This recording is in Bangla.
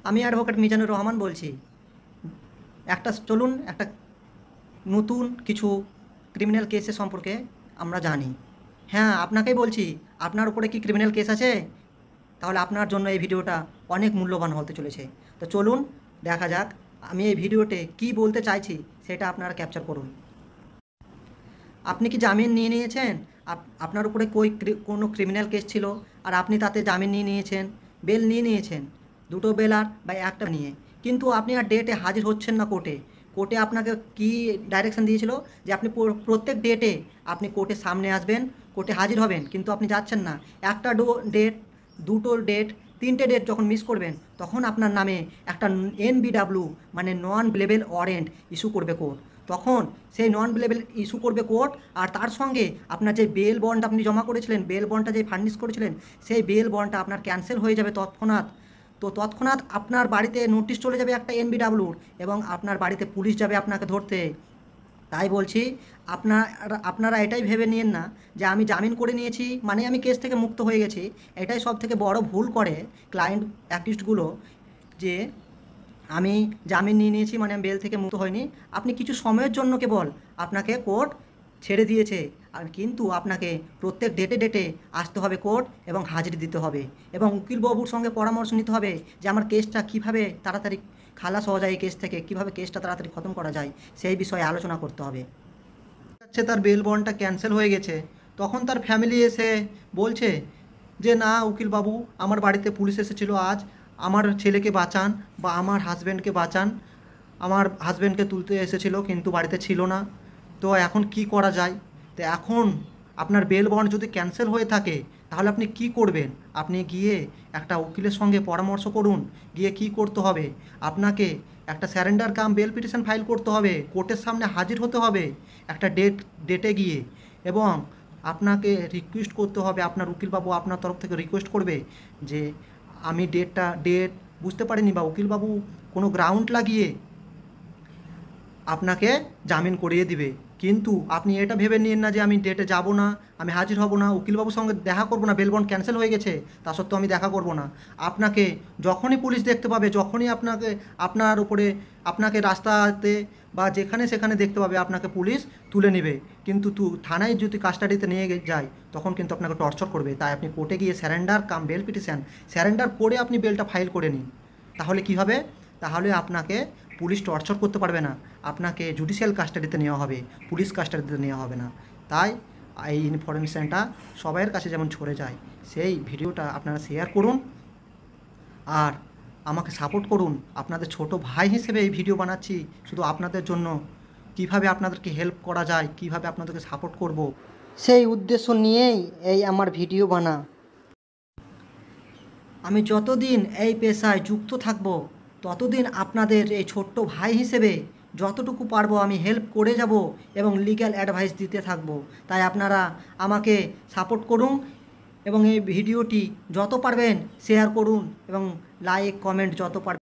আমি অ্যাডভোকেট মিজানুর রহমান বলছি। চলুন একটা নতুন কিছু ক্রিমিনাল কেসের সম্পর্কে আমরা জানি। হ্যাঁ, আপনাকেই বলছি, আপনার উপরে কি ক্রিমিনাল কেস আছে? তাহলে আপনার জন্য এই ভিডিওটা অনেক মূল্যবান হতে চলেছে। তো চলুন দেখা যাক আমি এই ভিডিওতে কী বলতে চাইছি সেটা আপনারা ক্যাপচার করুন। আপনি কি জামিন নিয়ে নিয়েছেন? আপনার উপরে কোনো ক্রিমিনাল কেস ছিল আর আপনি তাতে জামিন নিয়ে নিয়েছেন, বেল নিয়ে নিয়েছেন, দুটো বেল আর বা একটা নিয়ে, কিন্তু আপনি আর ডেটে হাজির হচ্ছেন না কোর্টে। কোর্টে আপনাকে কি ডাইরেকশন দিয়েছিল যে আপনি প্রত্যেক ডেটে আপনি কোর্টের সামনে আসবেন, কোর্টে হাজির হবেন, কিন্তু আপনি যাচ্ছেন না। একটা ডেট, দুটো ডেট, তিনটে ডেট যখন মিস করবেন তখন আপনার নামে একটা NBW মানে নন বেলেবল ওয়ারেন্ট ইস্যু করবে কোর্ট। তখন সেই নন বেলেবল ইস্যু করবে কোর্ট, আর তার সঙ্গে আপনার যে বেল বন্ড আপনি জমা করেছিলেন, বেল বন্ডটা যে ফার্নিশ করেছিলেন, সেই বেল বন্ডটা আপনার ক্যান্সেল হয়ে যাবে তৎক্ষণাৎ। তো তৎক্ষণাৎ আপনার বাড়িতে নোটিশ চলে যাবে একটা NBWর, এবং আপনার বাড়িতে পুলিশ যাবে আপনাকে ধরতে। তাই বলছি, আপনারা এটাই ভেবে নিয়েন না যে আমি জামিন করে নিয়েছি মানে আমি কেস থেকে মুক্ত হয়ে গেছি। এটাই সব থেকে বড় ভুল করে ক্লায়েন্ট অ্যাকিউজডগুলো, যে আমি জামিন নিয়ে নিয়েছি মানে আমি বেল থেকে মুক্ত হইনি। আপনি কিছু সময়ের জন্য কেবল আপনাকে কোর্ট ছেড়ে দিয়েছে, আর কিন্তু আপনাকে প্রত্যেক ডেটে ডেটে আসতে হবে কোর্ট এবং হাজিরি দিতে হবে, এবং উকিলবাবুর সঙ্গে পরামর্শ নিতে হবে যে আমার কেসটা কীভাবে তাড়াতাড়ি খালাস হওয়া যায়, এই কেস থেকে কীভাবে কেসটা তাড়াতাড়ি খতম করা যায় সেই বিষয়ে আলোচনা করতে হবে। তার বেল বন্ডটা ক্যান্সেল হয়ে গেছে, তখন তার ফ্যামিলি এসে বলছে যে না উকিলবাবু, আমার বাড়িতে পুলিশ এসেছিলো আজ, আমার ছেলেকে বাঁচান বা আমার হাজব্যান্ডকে বাঁচান, আমার হাজব্যান্ডকে তুলতে এসেছিলো কিন্তু বাড়িতে ছিল না, তো এখন কি করা যায়? তো এখন আপনার বেল বন্ড যদি ক্যান্সেল হয়ে থাকে তাহলে আপনি কি করবেন? আপনি গিয়ে একটা উকিলের সঙ্গে পরামর্শ করুন, গিয়ে কি করতে হবে। আপনাকে একটা স্যারেন্ডার কাম বেল পিটিশন ফাইল করতে হবে, কোর্টের সামনে হাজির হতে হবে একটা ডেটে গিয়ে, এবং আপনাকে রিকোয়েস্ট করতে হবে, আপনার উকিলবাবু আপনার তরফ থেকে রিকোয়েস্ট করবে যে আমি ডেট বুঝতে পারিনি, বা উকিলবাবু কোনো গ্রাউন্ড লাগিয়ে আপনাকে জামিন করিয়ে দিবে। কিন্তু আপনি এটা ভেবে নিন না যে আমি ডেটে যাব না, আমি হাজির হব না, উকিলবাবুর সঙ্গে দেখা করব না, বেল বন্ড ক্যান্সেল হয়ে গেছে তা সত্ত্বেও আমি দেখা করব না। আপনাকে যখনই পুলিশ দেখতে পাবে, যখনই আপনার উপরে আপনাকে রাস্তাতে বা যেখানে সেখানে দেখতে পাবে, আপনাকে পুলিশ তুলে নেবে। কিন্তু থানায় যদি কাস্টাডিতে নিয়ে যায় তখন কিন্তু আপনাকে টর্চার করবে। তাই আপনি কোর্টে গিয়ে স্যারেন্ডার কাম বেল পিটিশন স্যারেন্ডার করে আপনি বেলটা ফাইল করে নিন। তাহলে কী হবে? তাহলে আপনাকে পুলিশ টর্চার করতে পারবে না, আপনাকে জুডিশিয়াল কাস্টাডিতে নেওয়া হবে, পুলিশ কাস্টাডিতে নেওয়া হবে না। তাই এই ইনফরমেশানটা সবাইয়ের কাছে যেমন ছড়ে যায়, সেই ভিডিওটা আপনারা শেয়ার করুন আর আমাকে সাপোর্ট করুন। আপনাদের ছোট ভাই হিসেবে এই ভিডিও বানাচ্ছি শুধু আপনাদের জন্য, কিভাবে আপনাদেরকে হেল্প করা যায়, কিভাবে আপনাদেরকে সাপোর্ট করব, সেই উদ্দেশ্য নিয়েই এই আমার ভিডিও বানা। আমি যতদিন এই পেশায় যুক্ত থাকব ততদিন আপনাদের এই ছোট্ট ভাই হিসেবে যতটুকু পারবো আমি হেল্প করে যাব এবং লিগ্যাল অ্যাডভাইস দিতে থাকব। তাই আপনারা আমাকে সাপোর্ট করুন এবং এই ভিডিওটি যত পারবেন শেয়ার করুন এবং লাইক কমেন্ট যত পারবেন